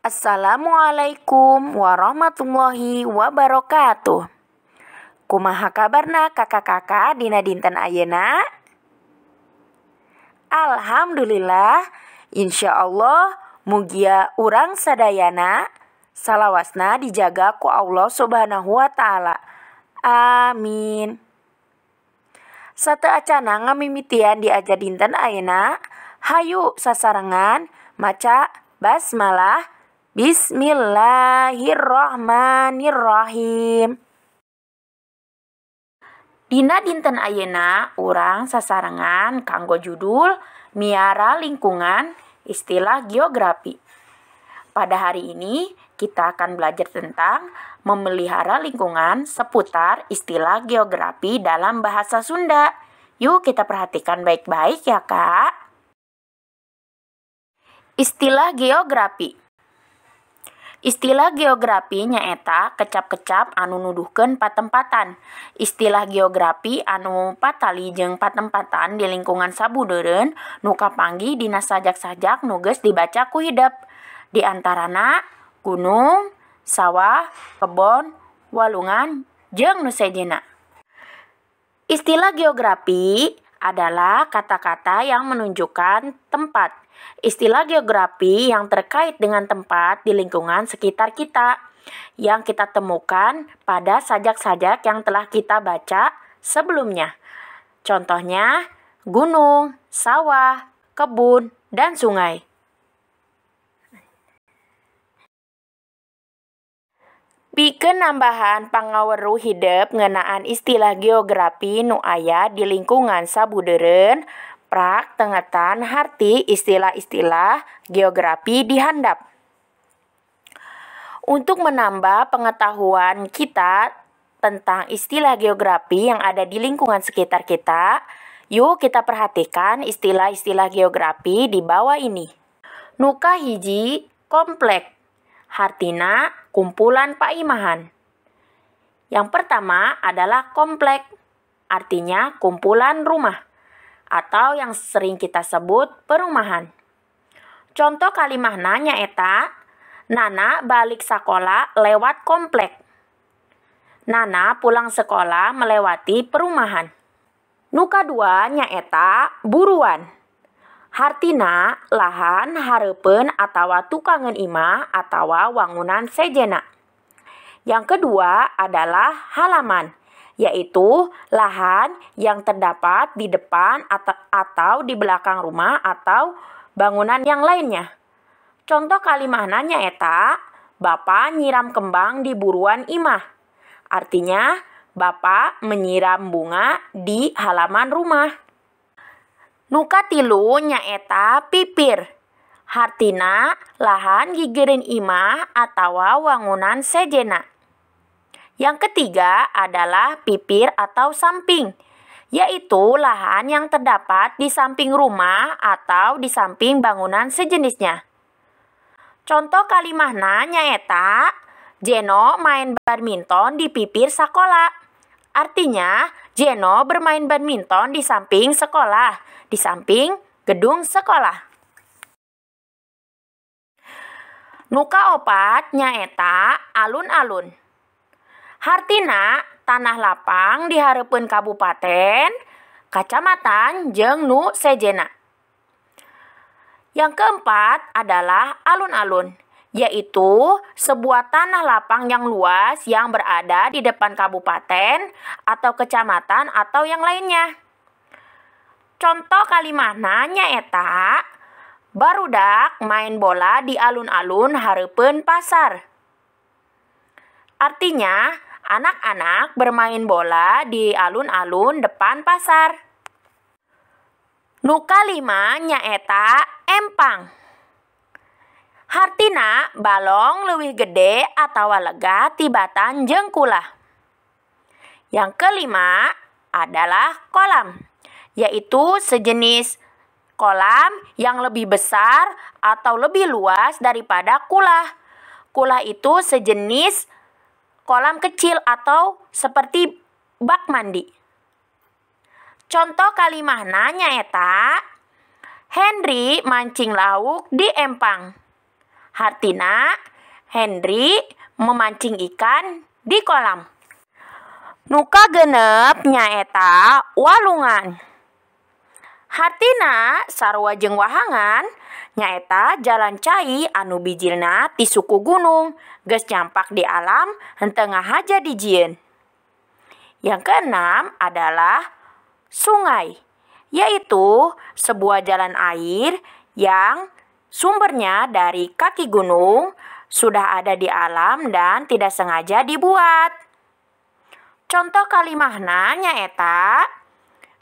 Assalamualaikum warahmatullahi wabarakatuh. Kumaha kabarna kakak-kakak dina dinten ayeuna? Alhamdulillah, insyaallah mugia urang sadayana salawasna dijaga ku Allah Subhanahu wa taala. Amin. Sate acana ngamimitian di aja dinten ayeuna, hayu sasarengan maca basmalah. Bismillahirrahmanirrahim. Dina dinten ayeuna urang sasarengan kanggo judul miara lingkungan istilah geografi. Pada hari ini kita akan belajar tentang memelihara lingkungan seputar istilah geografi dalam bahasa Sunda. Yuk kita perhatikan baik-baik ya Kak. Istilah geografi. Istilah geografi nyaeta kecap-kecap anu nuduhkeun patempatan. Istilah geografi anu patali jeung patempatan di lingkungan sabudeureun nu kapanggih dina sajak-sajak nu geus dibaca ku hideep. Di antarana gunung, sawah, kebon, walungan, jeung nu sejena. Istilah geografi adalah kata-kata yang menunjukkan tempat. Istilah geografi yang terkait dengan tempat di lingkungan sekitar kita yang kita temukan pada sajak-sajak yang telah kita baca sebelumnya. Contohnya gunung, sawah, kebun, dan sungai. Pikeun nambahan pangaweruh hideep ngeunaan istilah geografi nu aya di lingkungan sabudeureun, prak tengetan harti istilah-istilah geografi di handap. Untuk menambah pengetahuan kita tentang istilah geografi yang ada di lingkungan sekitar kita, yuk kita perhatikan istilah-istilah geografi di bawah ini. Nu kahiji, komplek. Hartina kumpulan paimahan. Yang pertama adalah komplek, artinya kumpulan rumah, atau yang sering kita sebut perumahan. Contoh kalimahna nyaeta, Nana balik sekolah lewat komplek. Nana pulang sekolah melewati perumahan. Nu kadua nyaeta buruan. Hartina lahan hareupeun atawa tukangan imah atawa wangunan sejena. Yang kedua adalah halaman, yaitu lahan yang terdapat di depan atau di belakang rumah atau bangunan yang lainnya. Contoh kalimahna nyaeta, Bapak nyiram kembang di buruan imah. Artinya, Bapak menyiram bunga di halaman rumah. Nu katilu nyaeta pipir. Hartina lahan gigireun imah atawa wangunan sejena. Yang ketiga adalah pipir atau samping, yaitu lahan yang terdapat di samping rumah atau di samping bangunan sejenisnya. Contoh kalimahna nyaeta, Jeno main badminton di pipir sekolah. Artinya, Jeno bermain badminton di samping sekolah, di samping gedung sekolah. Nu kaopat nyaeta alun-alun. Hartina tanah lapang di hareupeun kabupaten, kacamatan, jeung nu sejena. Yang keempat adalah alun-alun, yaitu sebuah tanah lapang yang luas yang berada di depan kabupaten atau kecamatan atau yang lainnya. Contoh kalimahna nyaeta, barudak main bola di alun-alun hareupeun pasar. Artinya, anak-anak bermain bola di alun-alun depan pasar. Nu kalima nyaeta empang. Hartina balong leuwih gede atawa lega tibatan jeung kulah. Yang kelima adalah kolam, yaitu sejenis kolam yang lebih besar atau lebih luas daripada kulah. Kulah itu sejenis kolam kecil atau seperti bak mandi. Contoh kalimahna nyaeta, Henry mancing lauk di empang. Hartina, Henry memancing ikan di kolam. Nuka genep nyaeta walungan. Hartina sarua jeung wahangan nyaeta jalan cai anu bijilna ti suku gunung geus campak di alam henteu ngahaja dijieun. Yang keenam adalah sungai, yaitu sebuah jalan air yang sumbernya dari kaki gunung, sudah ada di alam dan tidak sengaja dibuat. Contoh kalimahna nyaeta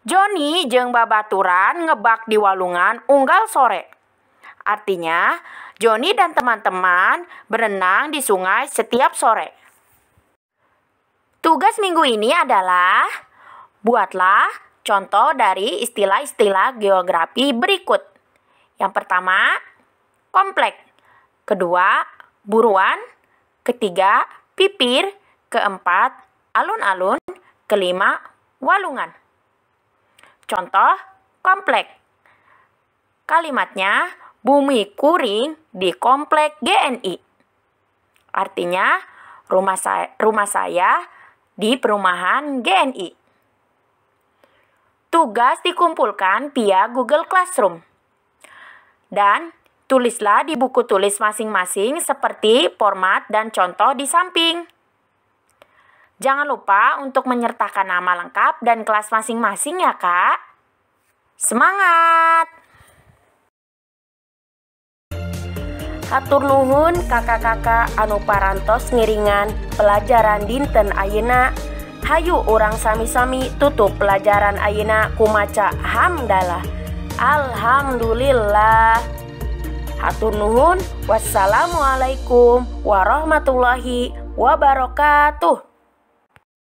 Joni jeung babaturan ngebak di walungan unggal sore. Artinya, Joni dan teman-teman berenang di sungai setiap sore. Tugas minggu ini adalah buatlah contoh dari istilah-istilah geografi berikut. Yang pertama, komplek. Kedua, buruan. Ketiga, pipir. Keempat, alun-alun. Kelima, walungan. Contoh, komplek. Kalimatnya, bumi kuring di komplek GNI. Artinya, rumah saya di perumahan GNI. Tugas dikumpulkan via Google Classroom. Dan tulislah di buku tulis masing-masing seperti format dan contoh di samping. Jangan lupa untuk menyertakan nama lengkap dan kelas masing-masing ya, Kak. Semangat! Hatur nuhun kakak-kakak anu parantos ngiringan pelajaran dinten ayeuna. Hayu urang sami-sami tutup pelajaran ayeuna ku maca hamdalah. Alhamdulillah. Hatur nuhun. Wassalamualaikum warahmatullahi wabarakatuh.